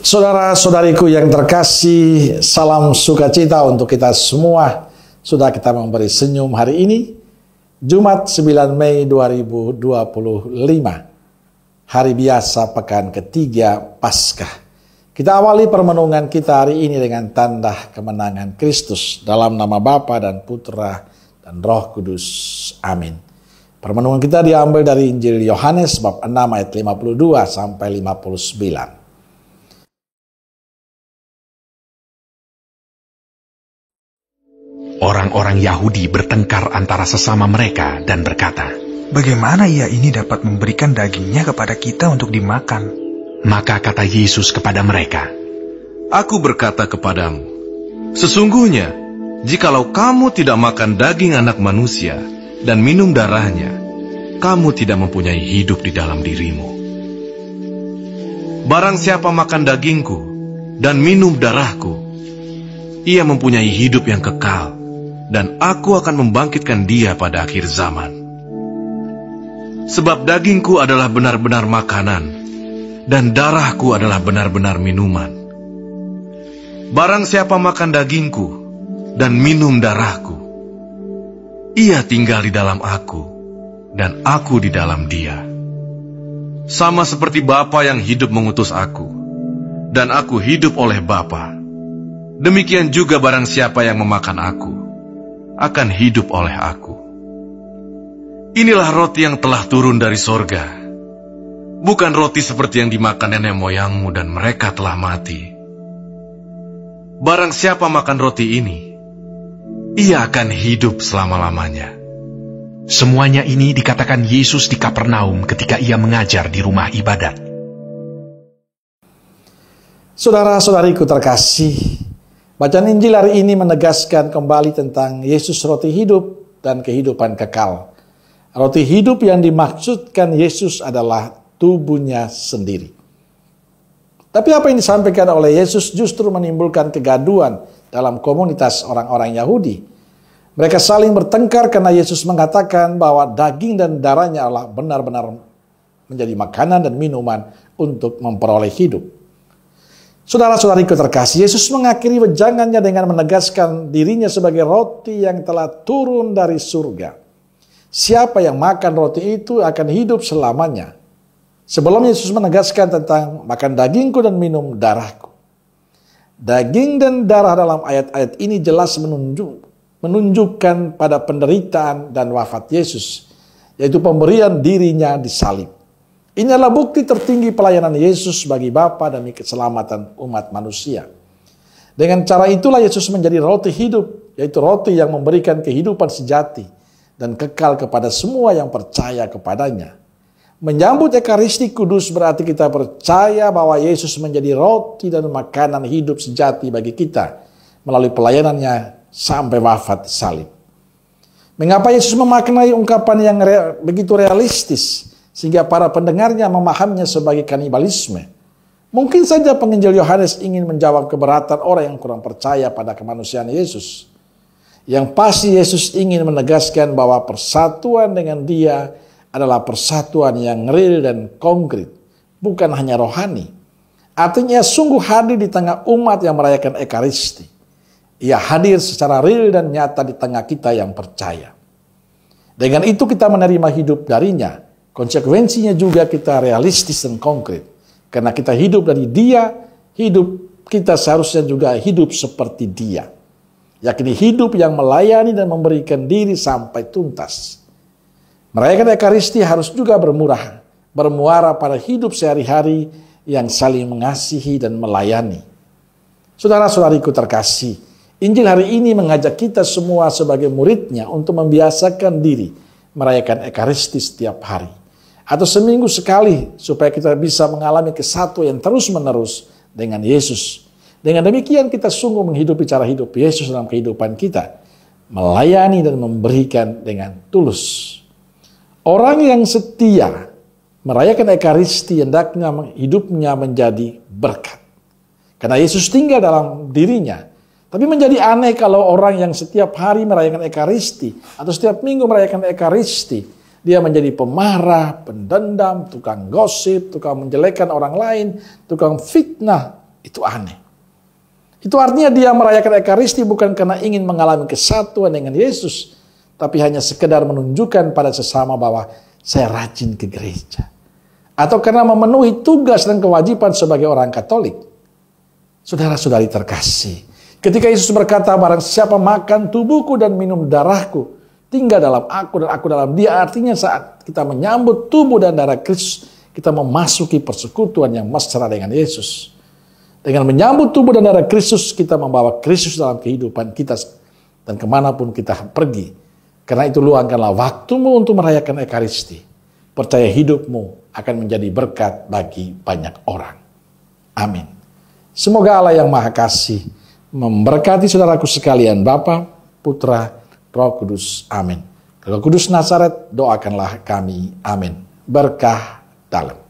Saudara-saudariku yang terkasih, salam sukacita untuk kita semua. Sudah kita memberi senyum hari ini, Jumat 9 Mei 2025, hari biasa pekan ketiga Paskah. Kita awali permenungan kita hari ini dengan tanda kemenangan Kristus dalam nama Bapa dan Putra dan Roh Kudus. Amin. Permenungan kita diambil dari Injil Yohanes bab 6 ayat 52 sampai 59. Orang-orang Yahudi bertengkar antara sesama mereka dan berkata, "Bagaimana ia ini dapat memberikan dagingnya kepada kita untuk dimakan?" Maka kata Yesus kepada mereka, "Aku berkata kepadamu, sesungguhnya, jikalau kamu tidak makan daging anak manusia dan minum darahnya, kamu tidak mempunyai hidup di dalam dirimu. Barang siapa makan dagingku dan minum darahku, ia mempunyai hidup yang kekal, dan aku akan membangkitkan dia pada akhir zaman. Sebab dagingku adalah benar-benar makanan, dan darahku adalah benar-benar minuman. Barang siapa makan dagingku dan minum darahku, ia tinggal di dalam aku, dan aku di dalam dia. Sama seperti Bapa yang hidup mengutus aku, dan aku hidup oleh Bapa, demikian juga barang siapa yang memakan aku, akan hidup oleh aku. Inilah roti yang telah turun dari sorga, bukan roti seperti yang dimakan nenek moyangmu dan mereka telah mati. Barang siapa makan roti ini, ia akan hidup selama-lamanya." Semuanya ini dikatakan Yesus di Kapernaum ketika ia mengajar di rumah ibadat. Saudara-saudariku terkasih, bacaan Injil hari ini menegaskan kembali tentang Yesus roti hidup dan kehidupan kekal. Roti hidup yang dimaksudkan Yesus adalah tubuhnya sendiri. Tapi apa yang disampaikan oleh Yesus justru menimbulkan kegaduhan dalam komunitas orang-orang Yahudi. Mereka saling bertengkar karena Yesus mengatakan bahwa daging dan darahnya adalah benar-benar menjadi makanan dan minuman untuk memperoleh hidup. Saudara-saudariku terkasih, Yesus mengakhiri wejangannya dengan menegaskan dirinya sebagai roti yang telah turun dari surga. Siapa yang makan roti itu akan hidup selamanya. Sebelum Yesus menegaskan tentang makan dagingku dan minum darahku. Daging dan darah dalam ayat-ayat ini jelas menunjukkan pada penderitaan dan wafat Yesus, yaitu pemberian dirinya disalib. Ini adalah bukti tertinggi pelayanan Yesus bagi Bapa demi keselamatan umat manusia. Dengan cara itulah Yesus menjadi roti hidup, yaitu roti yang memberikan kehidupan sejati dan kekal kepada semua yang percaya kepadanya. Menyambut Ekaristi Kudus berarti kita percaya bahwa Yesus menjadi roti dan makanan hidup sejati bagi kita melalui pelayanannya sampai wafat salib. Mengapa Yesus memaknai ungkapan yang begitu realistis sehingga para pendengarnya memahaminya sebagai kanibalisme? Mungkin saja penginjil Yohanes ingin menjawab keberatan orang yang kurang percaya pada kemanusiaan Yesus. Yang pasti Yesus ingin menegaskan bahwa persatuan dengan Dia adalah persatuan yang real dan konkret, bukan hanya rohani. Artinya sungguh hadir di tengah umat yang merayakan Ekaristi. Ia hadir secara real dan nyata di tengah kita yang percaya. Dengan itu kita menerima hidup darinya. Konsekuensinya juga kita realistis dan konkret. Karena kita hidup dari Dia, hidup kita seharusnya juga hidup seperti Dia. Yakni hidup yang melayani dan memberikan diri sampai tuntas. Merayakan Ekaristi harus juga bermuara pada hidup sehari-hari yang saling mengasihi dan melayani. Saudara-saudariku terkasih, Injil hari ini mengajak kita semua sebagai muridnya untuk membiasakan diri merayakan Ekaristi setiap hari. Atau seminggu sekali supaya kita bisa mengalami kesatuan yang terus-menerus dengan Yesus. Dengan demikian kita sungguh menghidupi cara hidup Yesus dalam kehidupan kita. Melayani dan memberikan dengan tulus. Orang yang setia merayakan Ekaristi hendaknya hidupnya menjadi berkat. Karena Yesus tinggal dalam dirinya. Tapi menjadi aneh kalau orang yang setiap hari merayakan Ekaristi atau setiap minggu merayakan Ekaristi, dia menjadi pemarah, pendendam, tukang gosip, tukang menjelekkan orang lain, tukang fitnah, Itu aneh. Itu artinya dia merayakan Ekaristi bukan karena ingin mengalami kesatuan dengan Yesus, tapi hanya sekedar menunjukkan pada sesama bahwa saya rajin ke gereja. Atau karena memenuhi tugas dan kewajiban sebagai orang Katolik. Saudara-saudari terkasih, ketika Yesus berkata, barang siapa makan tubuhku dan minum darahku, tinggal dalam aku dan aku dalam dia, artinya saat kita menyambut tubuh dan darah Kristus, kita memasuki persekutuan yang mesra dengan Yesus. Dengan menyambut tubuh dan darah Kristus, kita membawa Kristus dalam kehidupan kita dan kemanapun kita pergi. Karena itu luangkanlah waktumu untuk merayakan Ekaristi. Percaya hidupmu akan menjadi berkat bagi banyak orang. Amin. Semoga Allah yang Maha Kasih memberkati saudaraku sekalian, Bapa, Putra, Roh Kudus. Amin. Roh Kudus Nazaret, doakanlah kami. Amin. Berkah dalam.